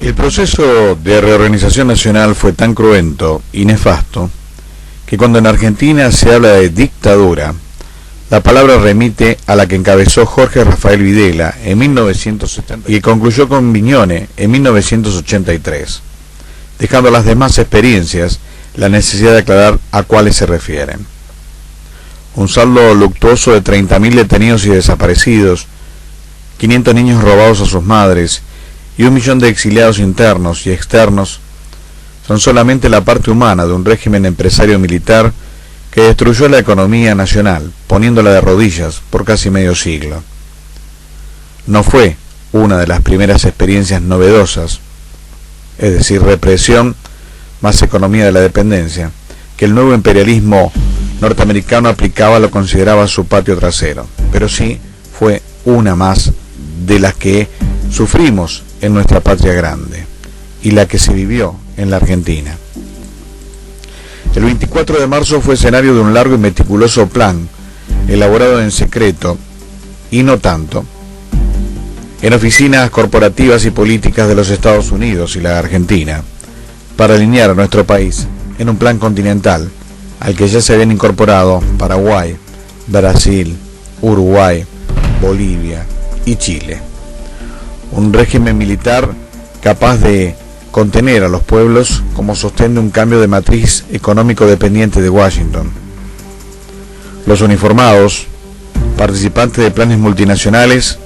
El proceso de reorganización nacional fue tan cruento y nefasto que cuando en Argentina se habla de dictadura, la palabra remite a la que encabezó Jorge Rafael Videla en 1970 y que concluyó con Viñone en 1983, dejando a las demás experiencias la necesidad de aclarar a cuáles se refieren. Un saldo luctuoso de 30.000 detenidos y desaparecidos, 500 niños robados a sus madres y 1 millón de exiliados internos y externos son solamente la parte humana de un régimen empresario militar que destruyó la economía nacional, poniéndola de rodillas por casi medio siglo. No fue una de las primeras experiencias novedosas, es decir, represión más economía de la dependencia, que el nuevo imperialismo norteamericano aplicaba, lo consideraba su patio trasero, pero sí fue una más de las que sufrimos en nuestra patria grande y la que se vivió en la Argentina. El 24 de marzo fue escenario de un largo y meticuloso plan elaborado en secreto y no tanto en oficinas corporativas y políticas de los Estados Unidos y la Argentina para alinear a nuestro país en un plan continental al que ya se habían incorporado Paraguay, Brasil, Uruguay, Bolivia y Chile. Un régimen militar capaz de contener a los pueblos como sostén de un cambio de matriz económico dependiente de Washington. Los uniformados, participantes de planes multinacionales,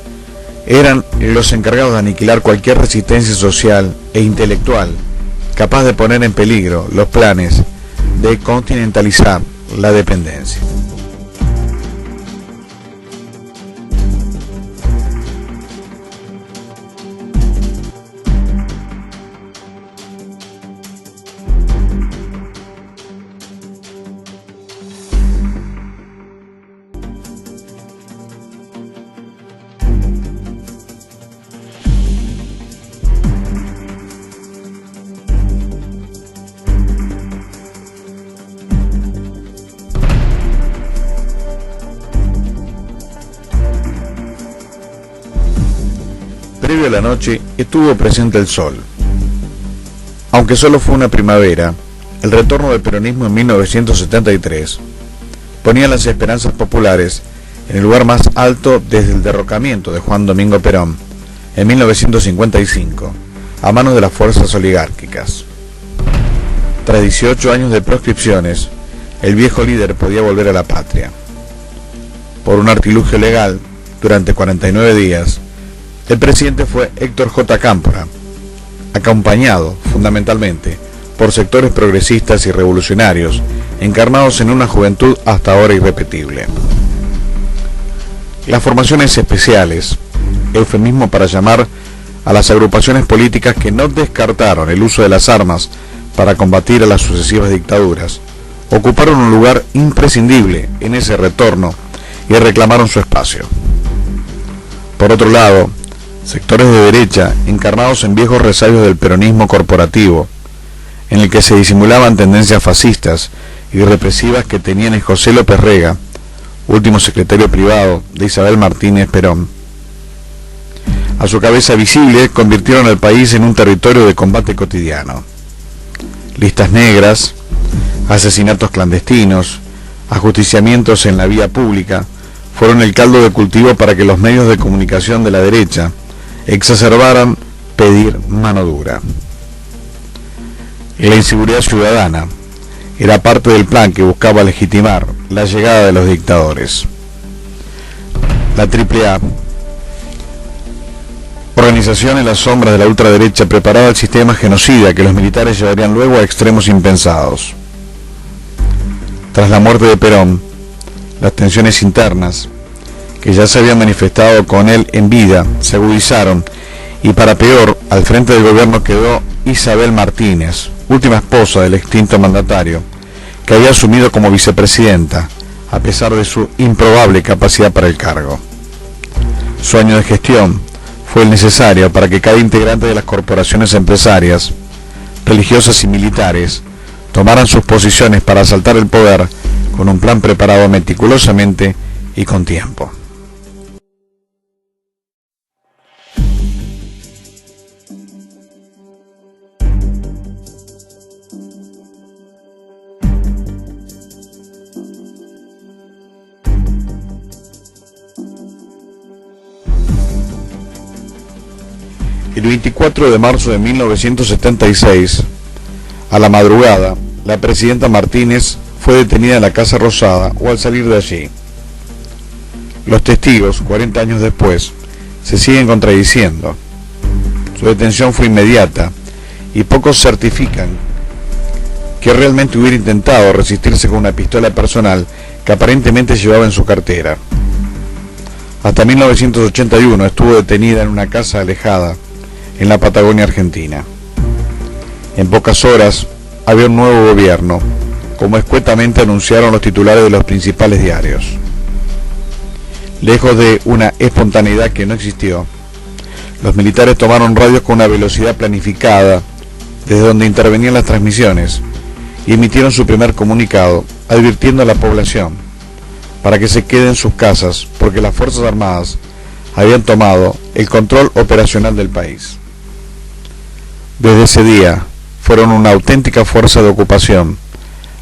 eran los encargados de aniquilar cualquier resistencia social e intelectual capaz de poner en peligro los planes de continentalizar la dependencia. Previo a la noche estuvo presente el sol. Aunque solo fue una primavera, el retorno del peronismo en 1973 ponía las esperanzas populares en el lugar más alto desde el derrocamiento de Juan Domingo Perón en 1955 a manos de las fuerzas oligárquicas. Tras 18 años de proscripciones, el viejo líder podía volver a la patria. Por un artilugio legal, durante 49 días, el presidente fue Héctor J. Cámpora, acompañado fundamentalmente por sectores progresistas y revolucionarios, encarnados en una juventud hasta ahora irrepetible. Las formaciones especiales, eufemismo para llamar a las agrupaciones políticas que no descartaron el uso de las armas para combatir a las sucesivas dictaduras, ocuparon un lugar imprescindible en ese retorno y reclamaron su espacio. Por otro lado, sectores de derecha, encarnados en viejos resabios del peronismo corporativo, en el que se disimulaban tendencias fascistas y represivas que tenían en José López Rega, último secretario privado de Isabel Martínez Perón. A su cabeza visible convirtieron al país en un territorio de combate cotidiano. Listas negras, asesinatos clandestinos, ajusticiamientos en la vía pública fueron el caldo de cultivo para que los medios de comunicación de la derecha exacerbaran pedir mano dura. La inseguridad ciudadana era parte del plan que buscaba legitimar la llegada de los dictadores. La AAA, organización en las sombras de la ultraderecha, preparaba el sistema genocida que los militares llevarían luego a extremos impensados. Tras la muerte de Perón, las tensiones internas, que ya se habían manifestado con él en vida, se agudizaron y para peor, al frente del gobierno quedó Isabel Martínez, última esposa del extinto mandatario, que había asumido como vicepresidenta, a pesar de su improbable capacidad para el cargo. Su año de gestión fue el necesario para que cada integrante de las corporaciones empresarias, religiosas y militares, tomaran sus posiciones para asaltar el poder con un plan preparado meticulosamente y con tiempo. El 24 de marzo de 1976, a la madrugada, la presidenta Martínez fue detenida en la Casa Rosada o al salir de allí. Los testigos, 40 años después, se siguen contradiciendo. Su detención fue inmediata y pocos certifican que realmente hubiera intentado resistirse con una pistola personal que aparentemente llevaba en su cartera. Hasta 1981 estuvo detenida en una casa alejada en la Patagonia Argentina. En pocas horas había un nuevo gobierno, como escuetamente anunciaron los titulares de los principales diarios. Lejos de una espontaneidad que no existió, los militares tomaron radios con una velocidad planificada, desde donde intervenían las transmisiones, y emitieron su primer comunicado, advirtiendo a la población para que se quede en sus casas, porque las Fuerzas Armadas habían tomado el control operacional del país. Desde ese día, fueron una auténtica fuerza de ocupación,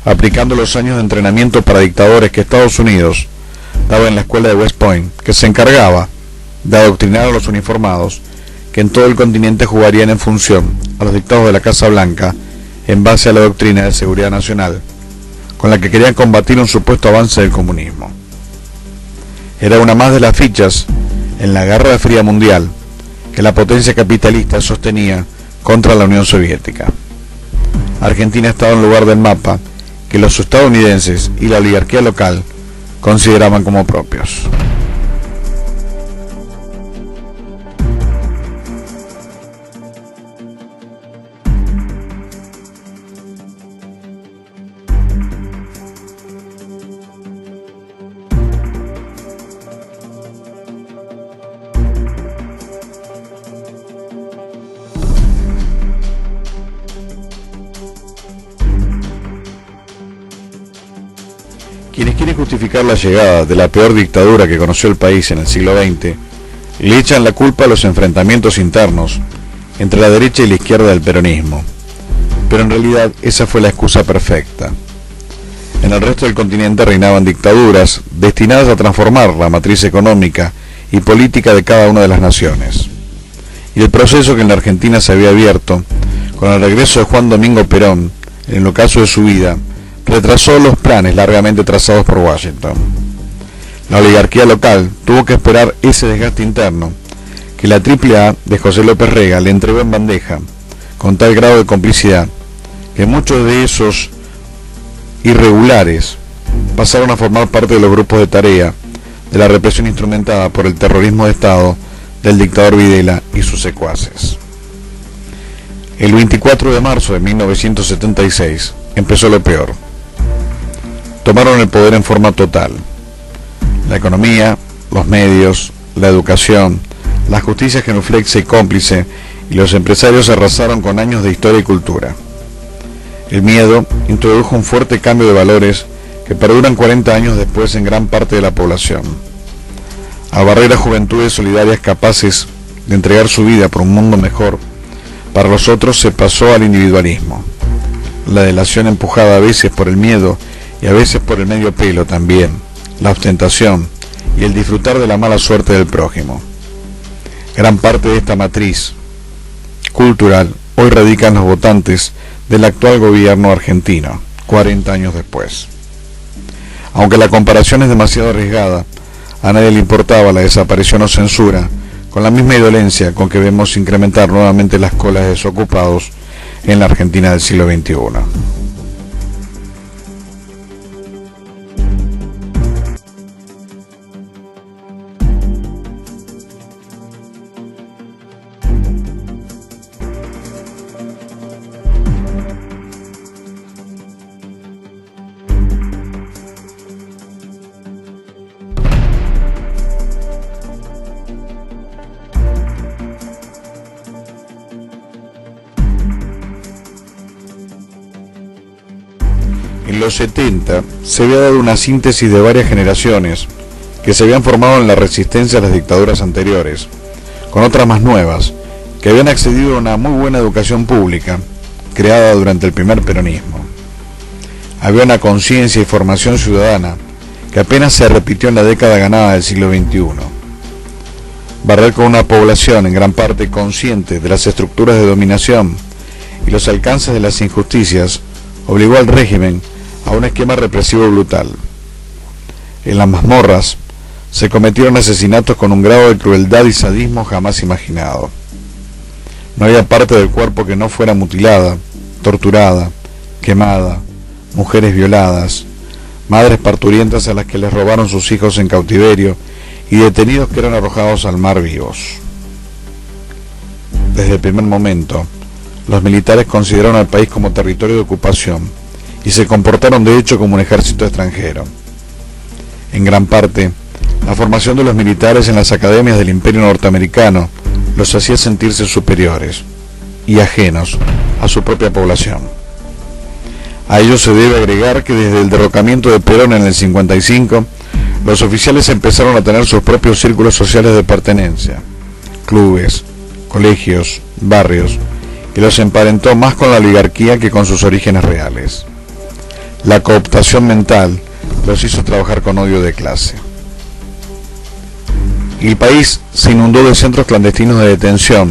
aplicando los años de entrenamiento para dictadores que Estados Unidos daba en la escuela de West Point, que se encargaba de adoctrinar a los uniformados que en todo el continente jugarían en función a los dictados de la Casa Blanca en base a la doctrina de seguridad nacional, con la que querían combatir un supuesto avance del comunismo. Era una más de las fichas en la Guerra Fría Mundial que la potencia capitalista sostenía contra la Unión Soviética. Argentina estaba en un lugar del mapa que los estadounidenses y la oligarquía local consideraban como propios. Quienes quieren justificar la llegada de la peor dictadura que conoció el país en el siglo XX, le echan la culpa a los enfrentamientos internos entre la derecha y la izquierda del peronismo. Pero en realidad esa fue la excusa perfecta. En el resto del continente reinaban dictaduras destinadas a transformar la matriz económica y política de cada una de las naciones. Y el proceso que en la Argentina se había abierto con el regreso de Juan Domingo Perón, en el ocaso de su vida, retrasó los planes largamente trazados por Washington. La oligarquía local tuvo que esperar ese desgaste interno que la AAA de José López Rega le entregó en bandeja, con tal grado de complicidad que muchos de esos irregulares pasaron a formar parte de los grupos de tarea de la represión instrumentada por el terrorismo de Estado del dictador Videla y sus secuaces. El 24 de marzo de 1976 empezó lo peor. Tomaron el poder en forma total. La economía, los medios, la educación, la justicia genuflexa y cómplice, y los empresarios arrasaron con años de historia y cultura. El miedo introdujo un fuerte cambio de valores que perduran 40 años después en gran parte de la población. A barrer a juventudes solidarias capaces de entregar su vida por un mundo mejor, para los otros se pasó al individualismo. La delación empujada a veces por el miedo y a veces por el medio pelo también, la ostentación y el disfrutar de la mala suerte del prójimo. Gran parte de esta matriz cultural hoy radica en los votantes del actual gobierno argentino, 40 años después. Aunque la comparación es demasiado arriesgada, a nadie le importaba la desaparición o censura, con la misma indolencia con que vemos incrementar nuevamente las colas de desocupados en la Argentina del siglo XXI. En los 70 se había dado una síntesis de varias generaciones que se habían formado en la resistencia a las dictaduras anteriores, con otras más nuevas, que habían accedido a una muy buena educación pública, creada durante el primer peronismo. Había una conciencia y formación ciudadana que apenas se repitió en la década ganada del siglo XXI. barrer con una población en gran parte consciente de las estructuras de dominación y los alcances de las injusticias, obligó al régimen a un esquema represivo brutal. En las mazmorras se cometieron asesinatos con un grado de crueldad y sadismo jamás imaginado. No había parte del cuerpo que no fuera mutilada, torturada, quemada, mujeres violadas, madres parturientas a las que les robaron sus hijos en cautiverio y detenidos que eran arrojados al mar vivos. Desde el primer momento, los militares consideraron al país como territorio de ocupación y se comportaron de hecho como un ejército extranjero. En gran parte, la formación de los militares en las academias del Imperio norteamericano los hacía sentirse superiores y ajenos a su propia población. A ello se debe agregar que desde el derrocamiento de Perón en el 55, los oficiales empezaron a tener sus propios círculos sociales de pertenencia, clubes, colegios, barrios, y los emparentó más con la oligarquía que con sus orígenes reales. La cooptación mental los hizo trabajar con odio de clase. El país se inundó de centros clandestinos de detención,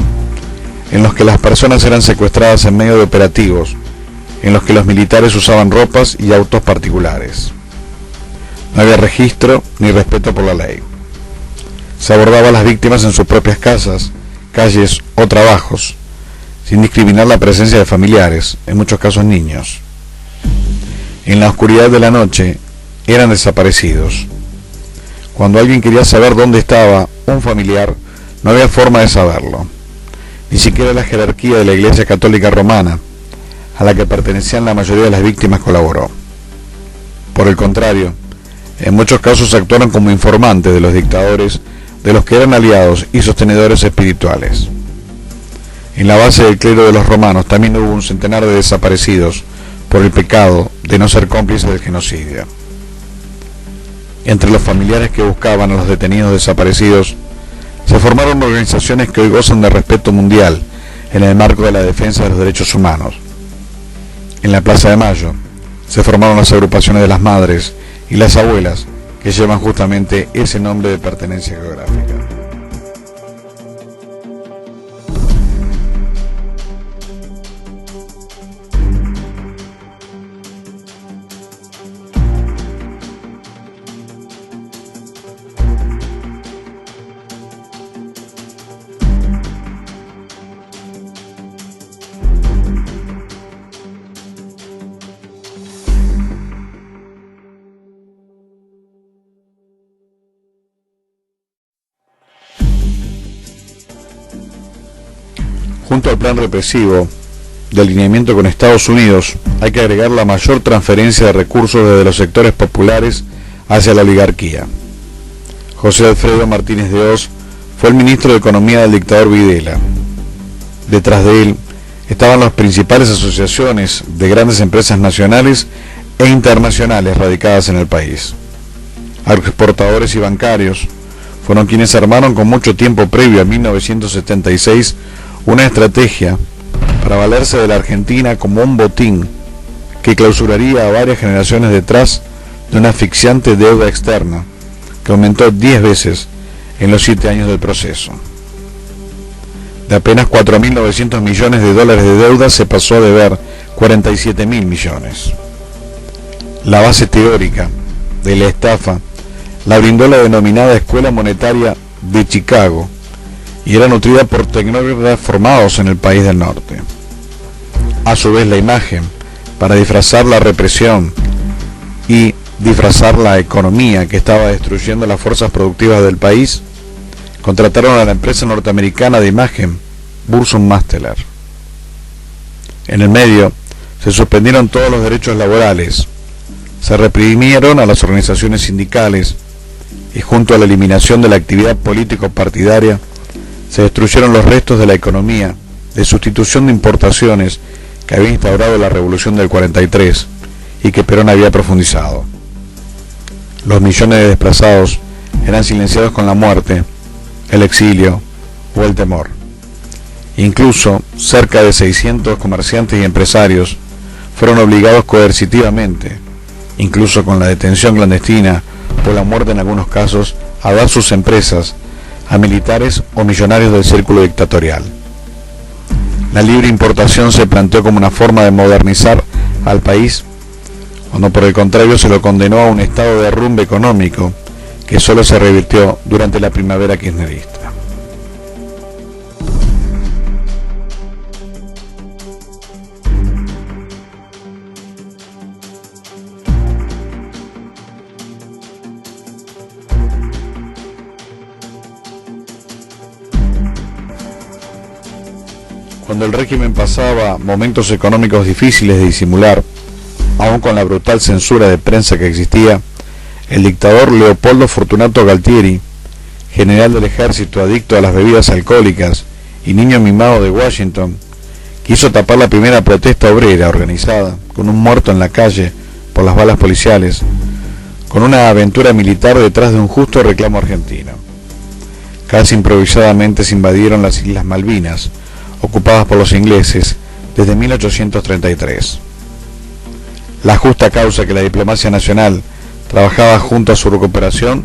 en los que las personas eran secuestradas en medio de operativos, en los que los militares usaban ropas y autos particulares. No había registro ni respeto por la ley. Se abordaba a las víctimas en sus propias casas, calles o trabajos, sin discriminar la presencia de familiares, en muchos casos niños. En la oscuridad de la noche eran desaparecidos. Cuando alguien quería saber dónde estaba un familiar, no había forma de saberlo. Ni siquiera la jerarquía de la Iglesia Católica Romana, a la que pertenecían la mayoría de las víctimas, colaboró. Por el contrario, en muchos casos actuaron como informantes de los dictadores, de los que eran aliados y sostenedores espirituales. En la base del clero de los romanos también hubo un centenar de desaparecidos por el pecado de no ser cómplices del genocidio. Entre los familiares que buscaban a los detenidos desaparecidos, se formaron organizaciones que hoy gozan de respeto mundial en el marco de la defensa de los derechos humanos. En la Plaza de Mayo se formaron las agrupaciones de las madres y las abuelas, que llevan justamente ese nombre de pertenencia geográfica. Junto al plan represivo de alineamiento con Estados Unidos, hay que agregar la mayor transferencia de recursos desde los sectores populares hacia la oligarquía. José Alfredo Martínez de Hoz fue el ministro de Economía del dictador Videla. Detrás de él estaban las principales asociaciones de grandes empresas nacionales e internacionales radicadas en el país. Agroexportadores y bancarios fueron quienes armaron con mucho tiempo previo a 1976 una estrategia para valerse de la Argentina como un botín que clausuraría a varias generaciones detrás de una asfixiante deuda externa que aumentó 10 veces en los 7 años del proceso. De apenas 4.900 millones de dólares de deuda se pasó a deber 47.000 millones. La base teórica de la estafa la brindó la denominada Escuela Monetaria de Chicago, y era nutrida por tecnócratas formados en el país del norte. A su vez, la imagen, para disfrazar la represión y disfrazar la economía que estaba destruyendo las fuerzas productivas del país, contrataron a la empresa norteamericana de imagen Burson Marsteller. En el medio, se suspendieron todos los derechos laborales, se reprimieron a las organizaciones sindicales y junto a la eliminación de la actividad político-partidaria, se destruyeron los restos de la economía de sustitución de importaciones que había instaurado la revolución del 43 y que Perón había profundizado. Los millones de desplazados eran silenciados con la muerte, el exilio o el temor. Incluso cerca de 600 comerciantes y empresarios fueron obligados coercitivamente, incluso con la detención clandestina o la muerte en algunos casos, a dar sus empresas a militares o millonarios del círculo dictatorial. La libre importación se planteó como una forma de modernizar al país, cuando por el contrario se lo condenó a un estado de derrumbe económico que solo se revirtió durante la primavera kirchnerista. Cuando el régimen pasaba momentos económicos difíciles de disimular, aun con la brutal censura de prensa que existía, el dictador Leopoldo Fortunato Galtieri, general del ejército adicto a las bebidas alcohólicas y niño mimado de Washington, quiso tapar la primera protesta obrera organizada, con un muerto en la calle por las balas policiales, con una aventura militar detrás de un justo reclamo argentino. Casi improvisadamente se invadieron las Islas Malvinas, ocupadas por los ingleses desde 1833. La justa causa que la diplomacia nacional trabajaba junto a su recuperación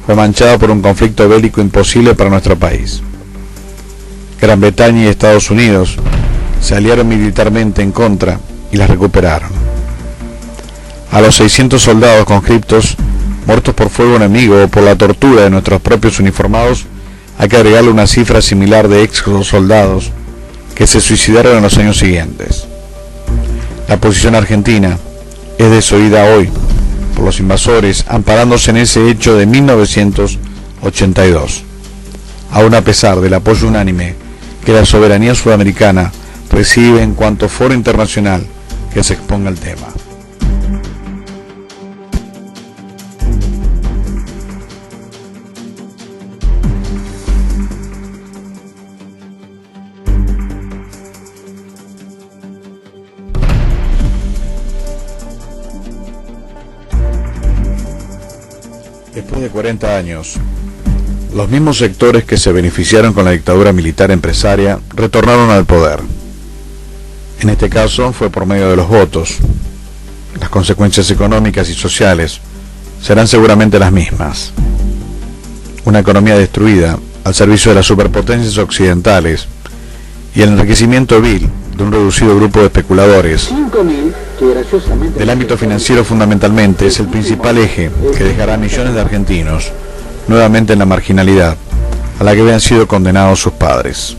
fue manchada por un conflicto bélico imposible para nuestro país. Gran Bretaña y Estados Unidos se aliaron militarmente en contra y las recuperaron. A los 600 soldados conscriptos muertos por fuego enemigo o por la tortura de nuestros propios uniformados hay que agregarle una cifra similar de ex soldados que se suicidaron en los años siguientes. La posición argentina es desoída hoy por los invasores, amparándose en ese hecho de 1982, aún a pesar del apoyo unánime que la soberanía sudamericana recibe en cuanto foro internacional que se exponga el tema. Después de 40 años, los mismos sectores que se beneficiaron con la dictadura militar empresaria retornaron al poder. En este caso fue por medio de los votos. Las consecuencias económicas y sociales serán seguramente las mismas. Una economía destruida al servicio de las superpotencias occidentales y el enriquecimiento vil de un reducido grupo de especuladores. Del ámbito financiero fundamentalmente es el principal eje que dejará a millones de argentinos nuevamente en la marginalidad a la que habían sido condenados sus padres.